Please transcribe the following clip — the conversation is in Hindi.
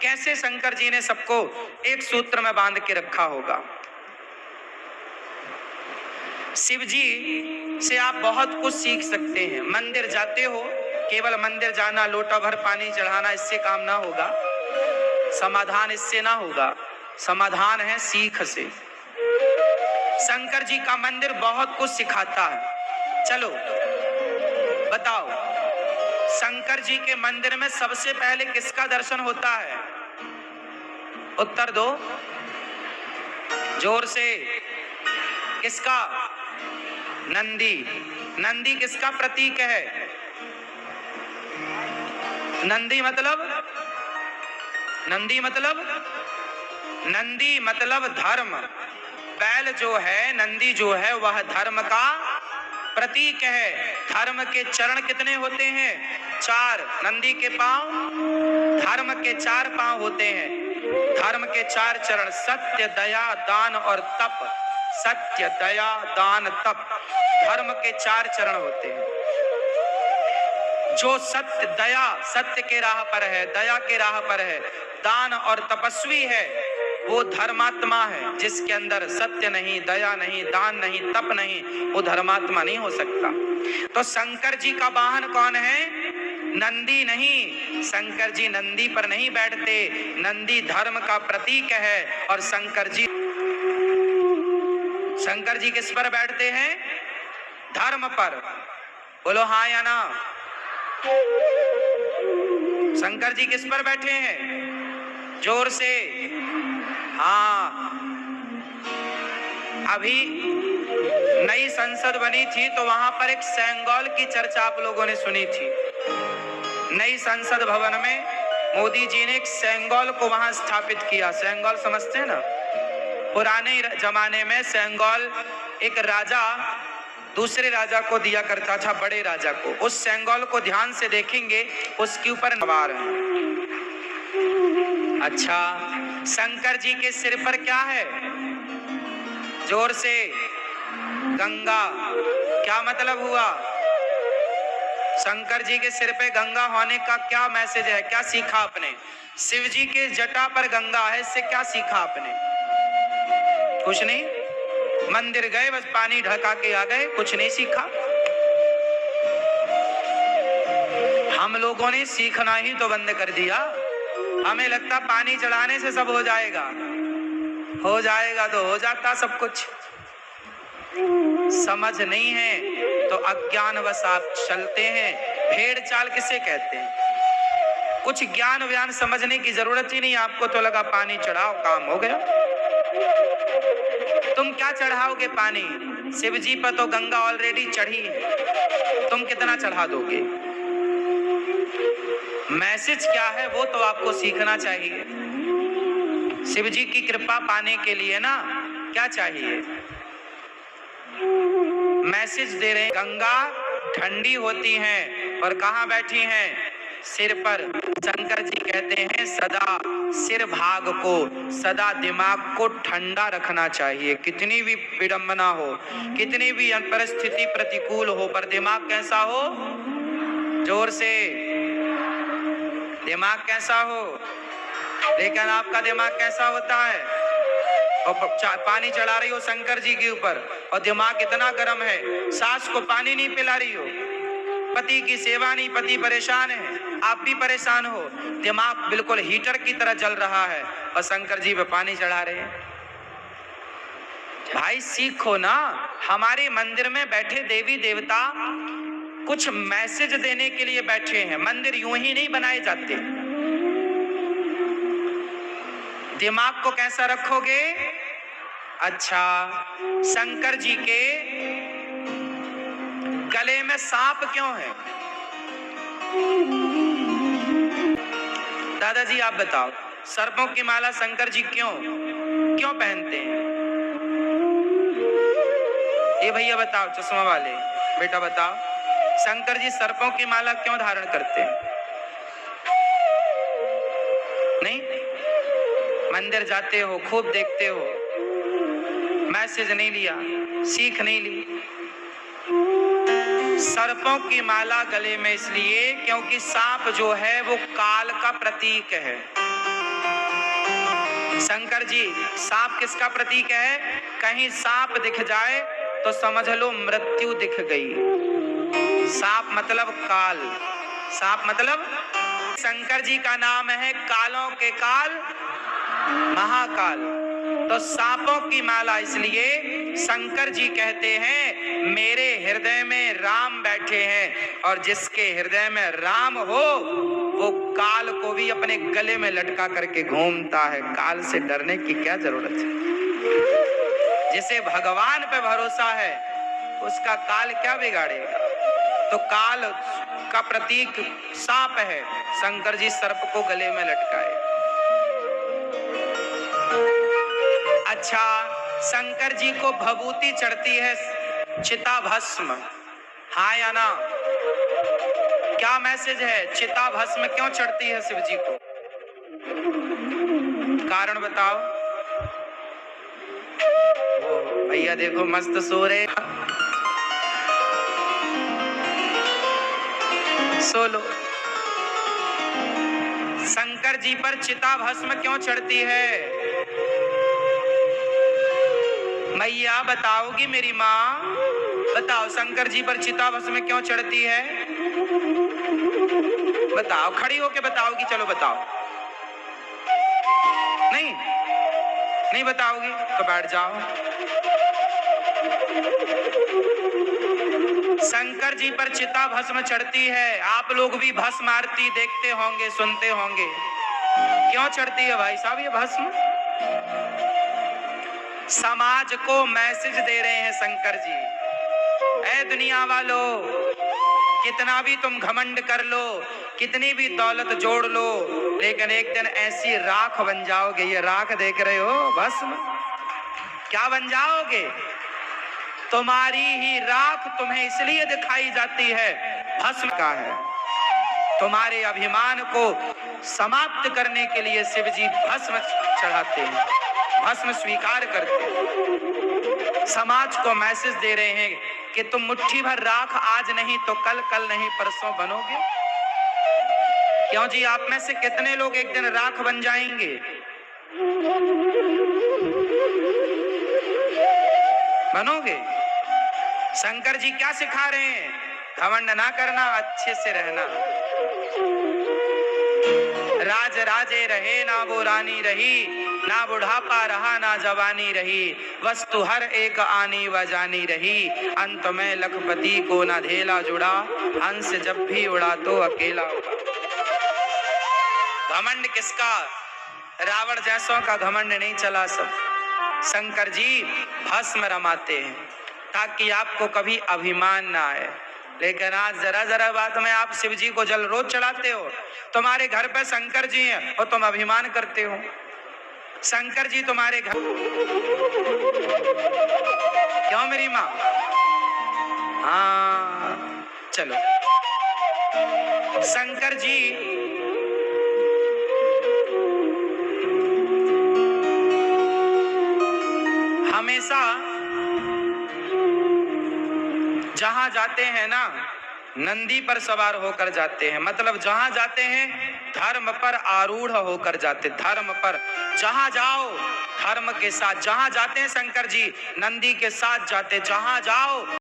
कैसे शंकर जी ने सबको एक सूत्र में बांध के रखा होगा। शिव जी से आप बहुत कुछ सीख सकते हैं। मंदिर जाते हो, केवल मंदिर जाना, लोटा भर पानी चढ़ाना, इससे काम ना होगा, समाधान इससे ना होगा। समाधान है सीख से। शंकर जी का मंदिर बहुत कुछ सिखाता है। चलो बताओ, शंकर जी के मंदिर में सबसे पहले किसका दर्शन होता है? उत्तर दो जोर से। किसका? नंदी। नंदी किसका प्रतीक है? नंदी मतलब नंदी मतलब धर्म। बैल जो है, नंदी जो है, वह धर्म का प्रतीक है। धर्म के चरण कितने होते हैं? 4। नंदी के पांव, धर्म के 4 पांव होते हैं। धर्म के 4 चरण, सत्य, दया, दान और तप। सत्य, दया, दान, तप, धर्म के 4 चरण होते हैं। जो सत्य, दया, सत्य के राह पर है, दया के राह पर है, दान और तपस्वी है, वो धर्मात्मा है। जिसके अंदर सत्य नहीं, दया नहीं, दान नहीं, तप नहीं, वो धर्मात्मा नहीं हो सकता। तो शंकर जी का वाहन कौन है? नंदी नहीं। शंकर जी नंदी पर नहीं बैठते। नंदी धर्म का प्रतीक है। और शंकर जी किस पर बैठते हैं? धर्म पर। बोलो हाँ या ना। शंकर जी किस पर बैठे हैं? जोर से। हाँ, अभी नई संसद बनी थी तो वहां पर एक सेंगोल की चर्चा आप लोगों ने सुनी थी। नई संसद भवन में मोदी जी ने एक सेंगोल को वहां स्थापित किया। सेंगोल समझते हैं ना? पुराने जमाने में सेंगोल एक राजा दूसरे राजा को दिया करता था, बड़े राजा को। उस सेंगोल को ध्यान से देखेंगे, उसके ऊपर नवार है। अच्छा, शंकर जी के सिर पर क्या है? जोर से। गंगा। क्या मतलब हुआ? शंकर जी के सिर पे गंगा होने का क्या मैसेज है? क्या सीखा आपने? शिव जी के जटा पर गंगा है, इससे क्या सीखा आपने? कुछ नहीं। मंदिर गए, बस पानी ढका के आ गए, कुछ नहीं सीखा। हम लोगों ने सीखना ही तो बंद कर दिया। हमें लगता पानी चढ़ाने से सब हो जाएगा। हो जाएगा तो हो जाता सब कुछ। समझ नहीं है तो अज्ञानवश आप चलते हैं। भेड़ चाल किसे कहते हैं? कुछ ज्ञान व्यान समझने की जरूरत ही नहीं आपको, तो लगा पानी चढ़ाओ, काम हो गया। तुम क्या चढ़ाओगे पानी? शिव जी पर तो गंगा ऑलरेडी चढ़ी है, तुम कितना चढ़ा दोगे? मैसेज क्या है वो तो आपको सीखना चाहिए। शिव जी की कृपा पाने के लिए ना क्या चाहिए? मैसेज दे रहे हैं। गंगा ठंडी होती हैं और कहाँ बैठी हैं? सिर पर। शंकर जी कहते हैं सदा सिर भाग को, सदा दिमाग को ठंडा रखना चाहिए। कितनी भी विडंबना हो, कितनी भी परिस्थिति प्रतिकूल हो, पर दिमाग कैसा हो? जोर से। दिमाग कैसा हो? लेकिन आपका दिमाग कैसा होता है? और पानी चढ़ा रही हो शंकर जी के ऊपर और दिमाग इतना गर्म है, सास को पानी नहीं पिला रही हो, पति की सेवा नहीं, पति परेशान है, आप भी परेशान हो, दिमाग बिल्कुल हीटर की तरह जल रहा है और शंकर जी पे पानी चढ़ा रहे हैं। भाई सीखो ना। हमारे मंदिर में बैठे देवी देवता कुछ मैसेज देने के लिए बैठे हैं। मंदिर यूं ही नहीं बनाए जाते। दिमाग को कैसा रखोगे? अच्छा, शंकर जी के गले में सांप क्यों है? दादाजी आप बताओ, सर्पों की माला शंकर जी क्यों पहनते हैं? ये भैया बताओ, चश्मा वाले बेटा बताओ, शंकर जी सर्पों की माला क्यों धारण करते हैं? नहीं? मंदिर जाते हो, खूब देखते हो, मैसेज नहीं लिया, सीख नहीं ली। सर्पों की माला गले में इसलिए क्योंकि सांप जो है वो काल का प्रतीक है। शंकर जी, सांप किसका प्रतीक है? कहीं सांप दिख जाए तो समझ लो मृत्यु दिख गई। सांप मतलब काल, सांप मतलब, शंकर जी का नाम है कालों के काल महाकाल। तो सांपों की माला इसलिए शंकर जी कहते हैं मेरे हृदय में राम बैठे हैं, और जिसके हृदय में राम हो वो काल को भी अपने गले में लटका करके घूमता है। काल से डरने की क्या जरूरत है? जिसे भगवान पे भरोसा है उसका काल क्या बिगाड़ेगा? तो काल का प्रतीक सांप है, शंकर जी सर्प को गले में लटकाए। अच्छा, शंकर जी को भभूति चढ़ती है चिता भस्म, हाँ या ना? क्या मैसेज है? चिता भस्म क्यों चढ़ती है शिव जी को? कारण बताओ। भैया देखो मस्त सो रहे, सो लो। शंकर जी पर चिता भस्म क्यों चढ़ती है? मैया बताओगी मेरी माँ? बताओ शंकर जी पर चिता भस्म क्यों चढ़ती है? बताओ, खड़ी होके बताओगी, चलो बताओ। नहीं नहीं बताओगी तो बैठ जाओ। शंकर जी पर चिता भस्म चढ़ती है, आप लोग भी भस्म आरती देखते होंगे, सुनते होंगे। क्यों चढ़ती है भाई साहब ये भस्म? समाज को मैसेज दे रहे हैं शंकर जी, ऐ दुनिया वालों, कितना भी तुम घमंड कर लो, कितनी भी दौलत जोड़ लो, लेकिन एक दिन ऐसी राख बन जाओगे। ये राख देख रहे हो भस्म, क्या बन जाओगे? तुम्हारी ही राख तुम्हें इसलिए दिखाई जाती है भस्म का है। तुम्हारे अभिमान को समाप्त करने के लिए शिव जी भस्म चढ़ाते हैं, भस्म स्वीकार करते हैं। समाज को मैसेज दे रहे हैं कि तुम मुट्ठी भर राख आज नहीं तो कल, कल नहीं परसों बनोगे। क्यों जी, आप में से कितने लोग एक दिन राख बन जाएंगे? बनोगे? शंकर जी क्या सिखा रहे हैं? घमंड ना करना, अच्छे से रहना। राज राजे रहे ना वो रानी रही, ना बुढ़ापा रहा ना जवानी रही, वस्तु हर एक आनी व जानी रही, अंत में लखपति को ना धेला जुड़ा, हंस जब भी उड़ा तो अकेला उड़ा। घमंड किसका? रावण जैसों का घमंड नहीं चला सब। शंकर जी भस्म रमाते हैं ताकि आपको कभी अभिमान ना आए। लेकिन आज जरा जरा बात में आप शिव जी को जल रोज चढ़ाते हो। तुम्हारे घर पे शंकर जी हैं और तुम अभिमान करते हो। शंकर जी तुम्हारे घर क्यों मेरी माँ? हाँ चलो, शंकर जी हमेशा जहां जाते हैं ना, नंदी पर सवार होकर जाते हैं। मतलब जहां जाते हैं धर्म पर आरूढ़ होकर जाते, धर्म पर। जहां जाओ धर्म के साथ, जहां जाते हैं शंकर जी नंदी के साथ जाते, जहां जाओ